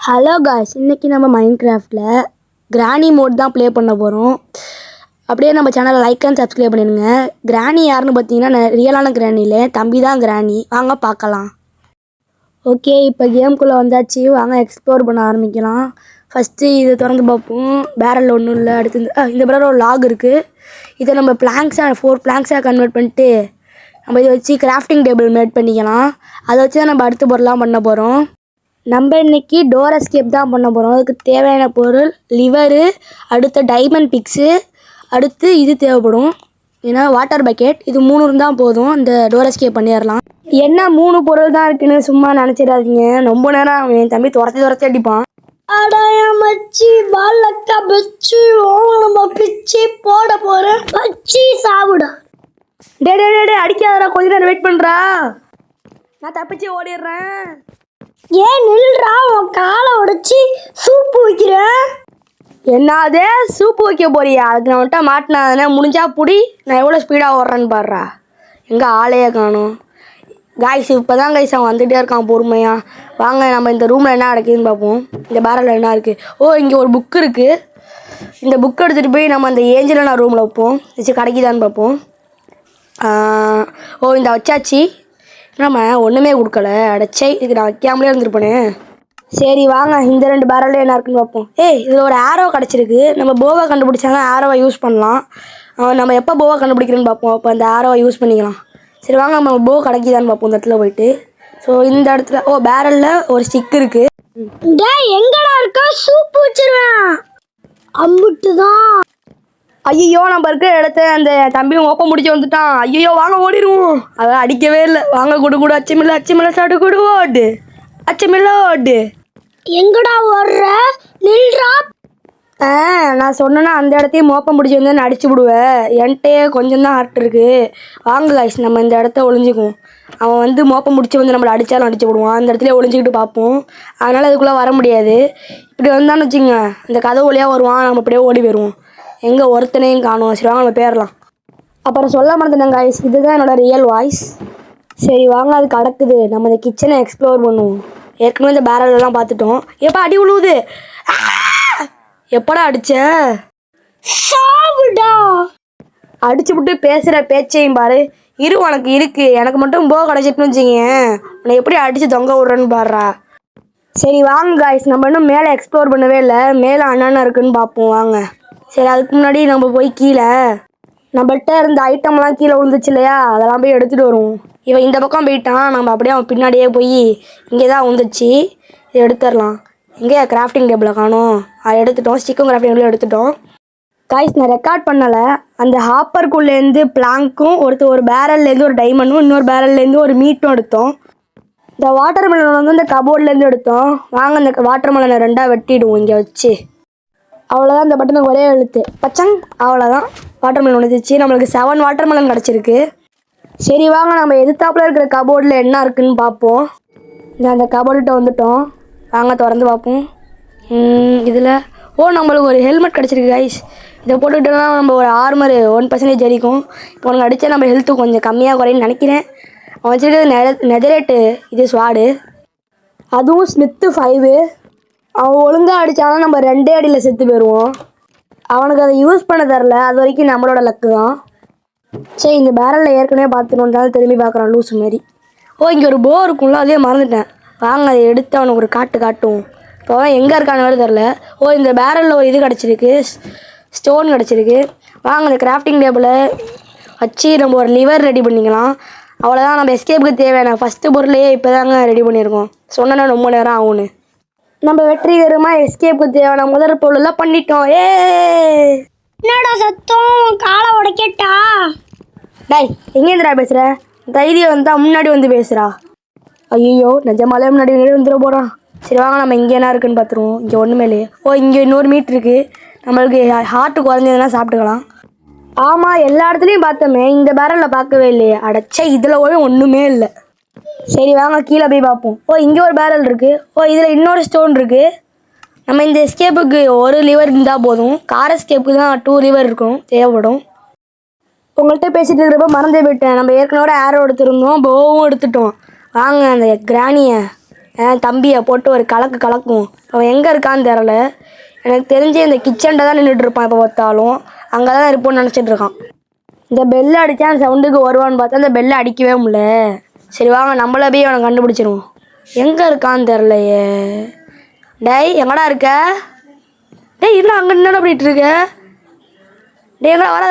Hello guys, இன்றைக்கி நம்ம மைன்கிராஃப்டில் கிராணி மோட் தான் ப்ளே பண்ண போகிறோம். அப்படியே நம்ம சேனலை லைக் அண்ட் சப்ஸ்கிரைப் பண்ணிடுங்க. கிராணி யாருன்னு பார்த்தீங்கன்னா ரியலான கிராணியில் தம்பி தான் கிராணி. வாங்க பார்க்கலாம். ஓகே, இப்போ கேம்குள்ளே வந்தாச்சு. வாங்க எக்ஸ்ப்ளோர் பண்ண ஆரம்பிக்கலாம். ஃபஸ்ட்டு இதை திறந்து பார்ப்போம். பேரல் ஒன்றும் இல்லை. அடுத்து இந்த பேரல் ஒரு லாக் இருக்குது. இதை நம்ம 4 பிளாங்க்ஸாக கன்வெர்ட் பண்ணிட்டு நம்ம இதை வச்சு கிராஃப்டிங் டேபிள் மேட் பண்ணிக்கலாம். அதை வச்சு தான் நம்ம அடுத்த பொருளாக பண்ண போகிறோம். நம்ம இன்றைக்கி டோர் எஸ்கேப் தான் பண்ண போகிறோம். அதுக்கு தேவையான பொருள் லிவரு, அடுத்த டைமண்ட் பிக்ஸு, அடுத்து இது தேவைப்படும், ஏன்னா வாட்டர் பக்கெட். இது 3 இருந்தால் போதும், இந்த டோர் எஸ்கேப் பண்ணிடலாம். என்ன 3 பொருள் தான் இருக்குன்னு சும்மா நினச்சிடாதீங்க. ரொம்ப நேரம் என் தம்பி துரத்தி அடிப்பான். அடையாமச்சி பாலக்கா பச்சி நம்ம பிச்சு போட போகிறேன். பச்சி சாப்பிடா. டே அடிக்காதடா, கொஞ்ச நேரம் வெயிட் பண்ணுறா. நான் தப்பிச்சு ஓடிடுறேன். ஏன் நில்றா, உன் காலை உடைச்சி சூப்பு வைக்கிறேன். என்னதே சூப்பு வைக்க போறியா? அதுக்கு நான் வந்துட்டா மாட்டினாதானே. முடிஞ்சா புடி. நான் எவ்வளோ ஸ்பீடாக ஓடுறேன்னு பாடுறா. எங்கே ஆளையே காணும். காய்ஸ் இப்போ தான் காய்ஸ் அவன் வந்துகிட்டே இருக்கான் பொறுமையாக. வாங்க நம்ம இந்த ரூமில் என்ன நடக்குதுன்னு பார்ப்போம். இந்த பேரலில் என்ன இருக்குது? ஓ, இங்கே ஒரு புக்கு இருக்குது. இந்த புக் எடுத்துகிட்டு போய் நம்ம அந்த ஏஞ்சலான ரூமில் வைப்போம். வச்சு கிடைக்குதான்னு பார்ப்போம். ஓ, இந்த வச்சாச்சு. நம்ம ஒன்றுமே கொடுக்கல. அடைச்சை, இதுக்கு நான் வைக்காமலே இருந்துருப்பேனே. சரி வாங்க இந்த 2 பேரல்ல என்ன இருக்குன்னு பார்ப்போம். இதில் ஒரு ஆரோ கிடச்சிருக்கு. நம்ம போவை கண்டுபிடிச்சாங்க ஆரோவை யூஸ் பண்ணலாம். நம்ம எப்போ போவை கண்டுபிடிக்கிறேன்னு பார்ப்போம். அப்போ அந்த ஆரோவை யூஸ் பண்ணிக்கலாம். சரி வாங்க நம்ம போ கிடைக்குதான்னு பார்ப்போம் இந்த இடத்துல போயிட்டு. ஸோ இந்த இடத்துல பேரலில் ஒரு ஸ்டிக் இருக்குது. எங்கடா இருக்கா? சூப்பு வச்சிருவேன். அம்புட்டு தான். ஐயோ, நம்ம இருக்கிற இடத்த அந்த தம்பி ஓப்பம் முடிச்சு வந்துட்டான். ஐயோ வாங்க ஓடிடுவோம். அதான் அடிக்கவே இல்லை. வாங்க கூட அச்சமில்ல சாட்டு கூட ஓடு. அச்சமில்ல ஓடு. எங்கடா ஓடுற? நில்றா. நான் சொன்னேன்னா அந்த இடத்தையும் மோப்பம் முடிச்சு வந்து அடிச்சு விடுவேன். என்கிட்டே கொஞ்சம் தான் ஹார்ட் இருக்குது. வாங்க காய்ஸ் நம்ம இந்த இடத்த ஒளிஞ்சிக்குவோம். அவன் வந்து மோப்பம் முடிச்சு வந்து நம்மளை அடித்தாலும் அடிச்சு விடுவான். அந்த இடத்துல ஒளிஞ்சிக்கிட்டு பார்ப்போம். அதனால் அதுக்குள்ளே வர முடியாது. இப்படி வந்தான்னு வச்சுங்க, அந்த கதவு வழியாக வருவான். நம்ம அப்படியே ஓடி போயிடுவோம். எங்கே ஒருத்தனையும் காணும். சரி வாங்க நம்ம போயிடலாம். அப்புறம் சொல்ல மாட்டேன் காய்ஸ், இதுதான் என்னோடய ரியல் வாய்ஸ். சரி வாங்க அது கிடக்குது. நம்ம இந்த கிச்சனை எக்ஸ்ப்ளோர் பண்ணுவோம். ஏற்கனவே இந்த பேரலெல்லாம் பார்த்துட்டோம். எப்போ அடி விழுவுது? எப்படா அடிச்ச? சாவுடா. அடிச்சு விட்டு பேசுகிற பேச்சையும் பாரு. உனக்கு இருக்குது. எனக்கு மட்டும் போ கிடச்சிட்டுன்னு வச்சிங்க, உன்னை எப்படி அடித்து தொங்க விட்றேன்னு பாடுறா. சரி வாங்க காய்ஸ், நம்ம இன்னும் மேலே எக்ஸ்ப்ளோர் பண்ணவே இல்லை. மேலே அண்ணா இருக்குன்னு பார்ப்போம் வாங்க. சரி அதுக்கு முன்னாடி நம்ம போய் கீழே நம்மள்கிட்ட இருந்த ஐட்டம்லாம் கீழே விழுந்துச்சு இல்லையா, அதெல்லாம் போய் எடுத்துகிட்டு வருவோம். இவன் இந்த பக்கம் போயிட்டான். நம்ம அப்படியே அவன் பின்னாடியே போய் இங்கே தான் வந்துச்சு, இதை எடுத்துடலாம். எங்கே கிராஃப்டிங் டேபிளை காணும். அதை எடுத்துட்டோம். ஸ்டிக்கும் கிராஃப்டிங் டேபிளும் எடுத்துட்டோம். காய்ஸ் நான் ரெக்கார்ட் பண்ணலை. அந்த ஹாப்பருக்குள்ளேருந்து பிளாங்க்கும் ஒரு பேரல்லேருந்து ஒரு டைமண்டும் இன்னொரு பேரல்லேருந்து ஒரு மீட்டும் எடுத்தோம். இந்த வாட்டர் மெலன் வந்து இந்த கபோர்ட்லேருந்து எடுத்தோம். வாங்க இந்த வாட்டர் மெலனை 2ஆக வெட்டிடுவோம் இங்கே வச்சு. அவ்வளோதான். இந்த பட்டனுக்கு ஒரே எழுத்து பச்சங். அவ்வளோதான், வாட்டர் மெலன் வந்துச்சு. நம்மளுக்கு 7 வாட்டர் மெலன் கிடச்சிருக்கு. சரி வாங்க நம்ம எதிர்த்தாப்பில் இருக்கிற கபோர்டில் என்ன இருக்குதுன்னு பார்ப்போம். அந்த கபோர்டுகிட்ட வந்துட்டோம். வாங்க திறந்து பார்ப்போம். இதில் நம்மளுக்கு ஒரு ஹெல்மெட் கிடச்சிருக்கு கைஸ். இதை போட்டுக்கிட்டோம்னா நம்ம ஒரு ஆர்மர் 1% அடிக்கும். இப்போ உனக்கு அடித்தா நம்ம ஹெல்த்து கொஞ்சம் கம்மியாக குறையுன்னு நினைக்கிறேன். அவன் வச்சுருக்கிறது நெதரேட்டு இது ஸ்வாடு, அதுவும் ஸ்மித்து 5. அவன் ஒழுங்காக அடித்தானா நம்ம 2 அடியில் செத்து போயிடுவோம். அவனுக்கு அதை யூஸ் பண்ண தரல. அது வரைக்கும் நம்மளோட லக்கு தான். சரி இந்த பேரலில் ஏற்கனவே பார்த்துட்டோம்னாலும் திரும்பி பார்க்குறான் லூஸ் மாரி. இங்கே ஒரு போ இருக்கும்ல, அதே மறந்துட்டேன். வாங்க அதை எடுத்து அவனுக்கு ஒரு காட்டுவோம். இப்போ எங்கே இருக்கான்னு வேறு தெரில. இந்த பேரலில் ஒரு இது கிடச்சிருக்கு, ஸ்டோன் கிடச்சிருக்கு. வாங்க அந்த கிராஃப்டிங் டேபிளை வச்சு நம்ம ஒரு லிவர் ரெடி பண்ணிக்கலாம். அவ்வளோதான். நம்ம எஸ்கேப்புக்கு தேவையான ஃபஸ்ட்டு பொருளையே இப்போ தாங்க ரெடி பண்ணியிருக்கோம். சொன்னேன்னா ரொம்ப நேரம் ஆகும்னு. நம்ம வெற்றிகரமாக எஸ்கேப்புக்கு தேவையான முதல் பொருளெல்லாம் பண்ணிட்டோம். என்னடா சத்தம்? காலை உடைக்கட்டா? டேய் எங்கேருந்துடா பேசுகிற? தைரியம் வந்தால் முன்னாடி வந்து பேசுகிறா. ஐயோ நிஜமாலே முன்னாடி வந்துட போகிறான். சரி வாங்க நம்ம இங்கே என்ன இருக்குதுன்னு பார்த்துருவோம். இங்கே ஒன்றுமே இல்லையே. இங்கே இன்னொரு மீட் இருக்குது. நம்மளுக்கு ஹார்ட்டு குறைஞ்சதுன்னா சாப்பிட்டுக்கலாம். ஆமாம், எல்லா இடத்துலையும் பார்த்தோமே, இந்த பேரலில் பார்க்கவே இல்லையே. அடைச்சா இதில் ஒன்றுமே இல்லை. சரி வாங்க கீழே போய் பார்ப்போம். இங்கே ஒரு பேரல் இருக்குது. இதில் இன்னொரு ஸ்டோன் இருக்குது. நம்ம இந்த எஸ்கேப்புக்கு ஒரு லிவர் இருந்தால் போதும். கார் எஸ்கேப்புக்கு தான் 2 லிவர் இருக்கும் தேவைப்படும். உங்கள்கிட்ட பேசிகிட்டு இருக்கிறப்ப மறந்தே போயிட்டேன். நம்ம ஏற்கனவே ஆரோ எடுத்துருந்தோம், போவும் எடுத்துட்டோம். வாங்க அந்த கிராணியை என் தம்பியை போட்டு ஒரு கலக்கு கலக்கும். அவன் எங்கே இருக்கான்னு தெரில. எனக்கு தெரிஞ்சு இந்த கிச்சனில் தான் நின்றுட்டு இருப்பான். இப்போ பார்த்தாலும் அங்கே தான் இருப்போன்னு நினச்சிட்டு இருக்கான். இந்த பெல்லை அடித்தா அந்த சவுண்டுக்கு வருவான்னு பார்த்தா அந்த பெல்லை அடிக்கவே முடியல. சரி வாங்க நம்மள போய் அவனை கண்டுபிடிச்சிருவோம். எங்கே இருக்கான்னு தெரிலையே. டேய் எங்கடா இருக்க? டேய் என்ன அங்கே என்ன பண்ணிட்டு இருக்க? டேய் எங்கடா வர?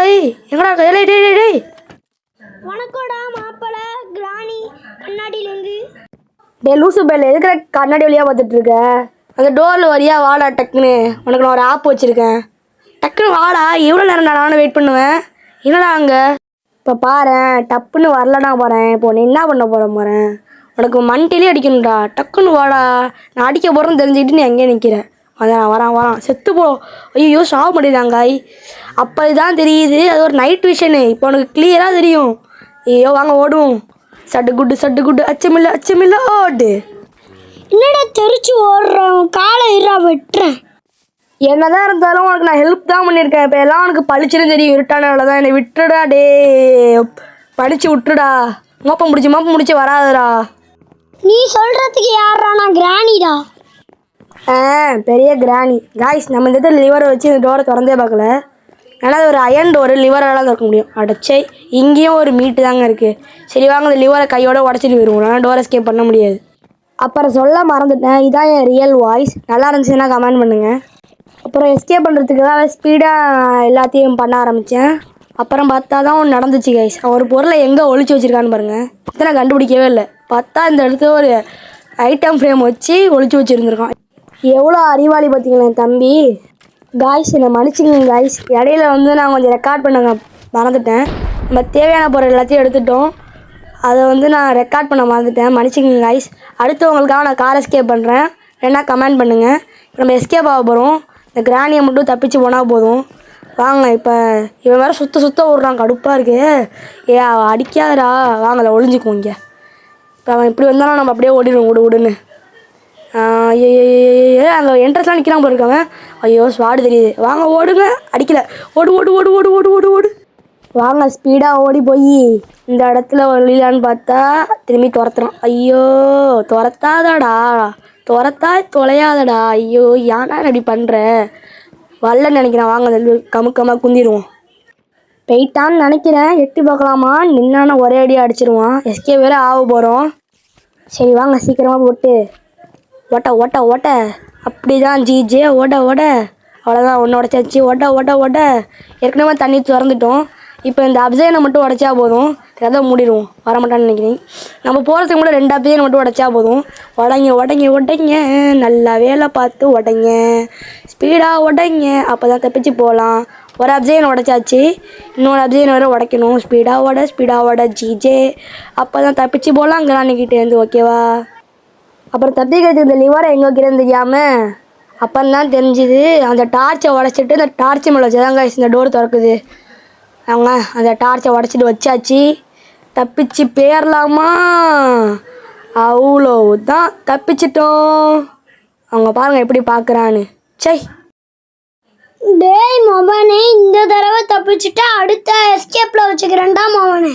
எங்கடா இருக்க? டேய் டேய் டேய் டேய் வணக்கம்டா மாப்பிள்ளை கிராணி கண்ணாடியிலேருந்து. டே லூசு பேல எதுக்குற கண்ணாடி வழியாக பார்த்துட்டு இருக்க? அந்த டோரில் வழியா வாடா டக்குன்னு. உனக்கு நான் ஒரு ஆப் வச்சுருக்கேன். டக்குன்னு வாடா. எவ்வளோ நேரம் நானும் வெயிட் பண்ணுவேன். என்னடா அங்கே இப்போ பாரு டப்புன்னு வரலடா போகிறேன். இப்போ நீ என்ன பண்ண போகிறேன்? உனக்கு மண்டிலே அடிக்கணும்டா. டக்குன்னு வாடா. நான் அடிக்க போகிறேன்னு தெரிஞ்சுக்கிட்டு நீ எங்கேயே நிற்கிறேன். அதான் வரான் செத்து போ. ஐயோ சாவ முடியுதாங்க. அப்போ இதுதான் தெரியுது அது ஒரு நைட் விஷனு. இப்போ உனக்கு கிளியராக தெரியும். ஐயோ வாங்க ஓடுவோம். சட்டு குட்டு அச்சமில்ல ஓடு. என்னடா தெரிச்சு ஓடுறேன் காலை இரா வெட்டுறேன். என்னதான் இருந்தாலும் உனக்கு நான் ஹெல்ப் தான் பண்ணியிருக்கேன். இப்போ எல்லாம் உனக்கு பழிச்சுன்னு தெரியும். இருட்டான தான் என்னை விட்டுடா. டே படிச்சு விட்டுடா. மோப்பம் முடிச்சு வராதுடா. நீ சொல்கிறதுக்கு யாரா? நான் கிராணிடா. பெரிய கிராணி. காய்ஸ் நம்ம இந்த இடத்துல லிவரை வச்சு இந்த டோரை திறந்தே பார்க்கல. ஏன்னா அது ஒரு அயன் டோரு. லிவரால் திறக்க முடியும். அடைச்சே இங்கேயும் ஒரு மீட்டு தாங்க இருக்குது. சரி வாங்க இந்த லிவரை கையோடு உடச்சிட்டு போயிடுவோம். ஆனால் டோர் எஸ்கேப் பண்ண முடியாது. அப்புறம் சொல்ல மறந்துட்டேன். இதான் என் ரியல் வாய்ஸ். நல்லா இருந்துச்சுன்னா கமெண்ட் பண்ணுங்கள். அப்புறம் எஸ்கேப் பண்ணுறதுக்கு தான் ஸ்பீடாக எல்லாத்தையும் பண்ண ஆரம்பித்தேன். அப்புறம் பார்த்தா தான் ஒன்று நடந்துச்சு கைஸ். ஒரு பொருளை எங்கே ஒழிச்சு வச்சுருக்கான்னு பாருங்கள். இத்தனை கண்டுபிடிக்கவே இல்லை. பார்த்தா இந்த இடத்துல ஒரு ஐட்டம் ஃப்ரேம் வச்சு ஒழிச்சு வச்சுருந்துருக்கான். எவ்வளோ அறிவாளி பார்த்தீங்களா என் தம்பி. காய்ஸ் என்னை மன்னிச்சுங்க காய்ஸ். இடையில நான் கொஞ்சம் ரெக்கார்ட் பண்ண மறந்துட்டேன். நம்ம தேவையான பொருள் எல்லாத்தையும் எடுத்துட்டோம். அதை நான் ரெக்கார்ட் பண்ண மறந்துட்டேன். மன்னிச்சுங்க காய்ஸ். அடுத்தவங்களுக்காக நான் கார் எஸ்கேப் பண்ணுறேன். வேணா கமெண்ட் பண்ணுங்கள். இப்போ நம்ம எஸ்கேப் ஆக போகிறோம். இந்த கிராணியை மட்டும் தப்பிச்சு போனால் போதும். வாங்க இப்போ இவன் வேறு சுத்த விட்றான். கடுப்பாக இருக்குது. அடிக்காதடா. வாங்க அதை ஒளிஞ்சிக்குவோம் இங்கே. இப்போ அவன் இப்படி வந்தாலும் நம்ம அப்படியே ஓடிடுவோம் விடுன்னு. ஐயோ அங்கே என்ட்ரன்ஸ்லாம் நிற்கிறான் போல இருக்காங்க. ஐயோ ஸ்வாடு தெரியுது. வாங்க ஓடுங்க. அடிக்கலை. ஓடு. வாங்க ஸ்பீடாக ஓடி போய் இந்த இடத்துல ஒழிலான்னு பார்த்தா திரும்பி துரத்துறான். ஐயோ துரத்தாதடா. தொலையாதடா. ஐயோ ஏன்னா இப்படி பண்ணுற? வரலன்னு நினைக்கிறேன். வாங்க அந்த கமுக்கமாக குந்திடுவோம். போயிட்டான்னு நினைக்கிறேன். எட்டி பார்க்கலாமா? நின்னான ஒரே அடியாக அடிச்சிருவான். எஸ்கே வேறு ஆக போகிறோம். சரி வாங்க சீக்கிரமாக போட்டு ஓட்ட அப்படி தான் ஜிஜே ஓட அவ்வளோதான். ஒன்று உடச்சாச்சு. ஓட்ட ஏற்கனவே தண்ணி திறந்துட்டோம். இப்போ இந்த அப்சைனை மட்டும் உடச்சா போதும். கதை மூடிடுவோம். வரமாட்டான்னு நினைக்கிறேன். நம்ம போகிறதுக்கு முன்னாடி 2 அப்சைனை மட்டும் உடச்சா போதும். உடைங்க நல்லா வேலை பார்த்து உடைங்க. ஸ்பீடாக உடைங்க. அப்போ தான் தப்பிச்சு போகலாம். ஒரு அப்சைனை உடச்சாச்சு. இன்னொரு அப்சைனை வேறு உடைக்கணும். ஸ்பீடாக ஓட ஜிஜே. அப்போ தான் தப்பிச்சு போகலாம் கிராணிக்கிட்டேருந்து. ஓகேவா? அப்புறம் தப்பிக்கிறதுக்கு இந்த லிவரை எங்கே வைக்கிறேன்னு தெரியாமல் அப்போந்தான் தெரிஞ்சுது. அந்த டார்ச்சை உடச்சிட்டு இந்த டார்ச்சு மேலே வச்சதாங்க இந்த டோர் திறக்குது. அவங்க அந்த டார்ச்சை உடச்சிட்டு வச்சாச்சு. தப்பிச்சு போயிடலாமா? அவ்வளோதான் தப்பிச்சிட்டோம். அவங்க பாருங்கள் எப்படி பார்க்குறான்னு. சை டேய் மவனே இந்த தடவை தப்பிச்சுட்டா அடுத்த எஸ்கேப்பில் வச்சுக்கிறேன்டா மவனே.